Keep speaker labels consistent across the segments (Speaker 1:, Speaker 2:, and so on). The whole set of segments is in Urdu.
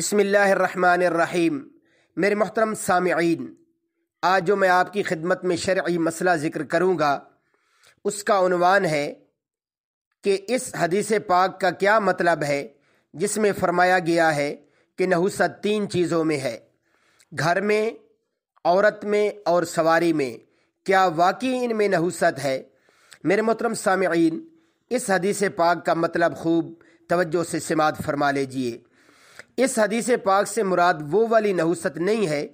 Speaker 1: بسم اللہ الرحمن الرحیم۔ میرے محترم سامعین، آج جو میں آپ کی خدمت میں شرعی مسئلہ ذکر کروں گا اس کا عنوان ہے کہ اس حدیث پاک کا کیا مطلب ہے جس میں فرمایا گیا ہے کہ نحوست 3 چیزوں میں ہے، گھر میں، عورت میں اور سواری میں۔ کیا واقعی ان میں نحوست ہے؟ میرے محترم سامعین، اس حدیث پاک کا مطلب خوب توجہ سے سماعت فرما لیجئے۔ اس حدیث پاک سے مراد وہ والی نحوست نہیں ہے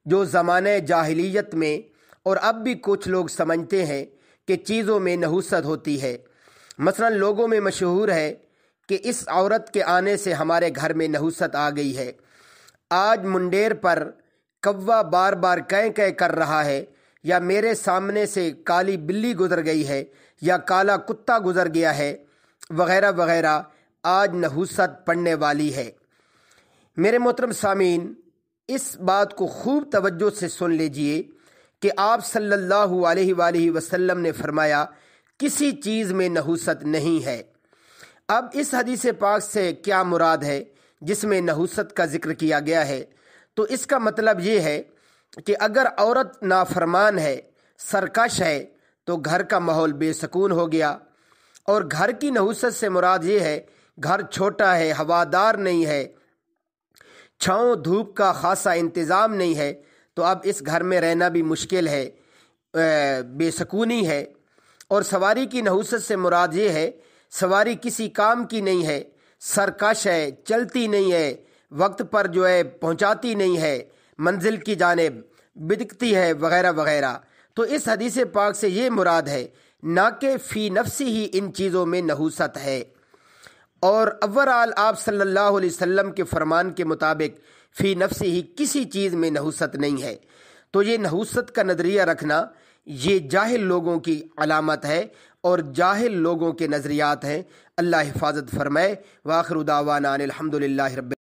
Speaker 1: جو زمانہ جاہلیت میں اور اب بھی کچھ لوگ سمجھتے ہیں کہ چیزوں میں نحوست ہوتی ہے۔ مثلا لوگوں میں مشہور ہے کہ اس عورت کے آنے سے ہمارے گھر میں نحوست آ گئی ہے۔ آج منڈیر پر کوا بار بار کیں کیں کر رہا ہے، یا میرے سامنے سے کالی بلی گزر گئی ہے، یا کالا کتا گزر گیا ہے، وغیرہ وغیرہ۔ آج نحوست پڑنے والی ہے۔ میرے محترم سامعین، اس بات کو خوب توجہ سے سن لیجئے کہ آپ صلی اللہ علیہ وآلہ وسلم نے فرمایا کسی چیز میں نحوست نہیں ہے۔ اب اس حدیث پاک سے کیا مراد ہے جس میں نحوست کا ذکر کیا گیا ہے؟ تو اس کا مطلب یہ ہے کہ اگر عورت نافرمان ہے، سرکش ہے، تو گھر کا ماحول بے سکون ہو گیا۔ اور گھر کی نحوست سے مراد یہ ہے گھر چھوٹا ہے، ہوادار نہیں ہے، چھاؤں دھوپ کا خاصا انتظام نہیں ہے، تو اب اس گھر میں رہنا بھی مشکل ہے، بے سکونی ہے۔ اور سواری کی نحوست سے مراد یہ ہے سواری کسی کام کی نہیں ہے، سرکش ہے، چلتی نہیں ہے، وقت پر پہنچاتی نہیں ہے، منزل کی جانب بدکتی ہے، وغیرہ وغیرہ۔ تو اس حدیث پاک سے یہ مراد ہے، نہ کہ فی نفسی ہی ان چیزوں میں نحوست ہے۔ اور اوورآل آپ صلی اللہ علیہ وسلم کے فرمان کے مطابق فی نفسی ہی کسی چیز میں نحوست نہیں ہے۔ تو یہ نحوست کا نظریہ رکھنا یہ جاہل لوگوں کی علامت ہے اور جاہل لوگوں کے نظریات ہیں۔ اللہ حفاظت فرمائے۔ وآخر دعوانا ان الحمد للہ رب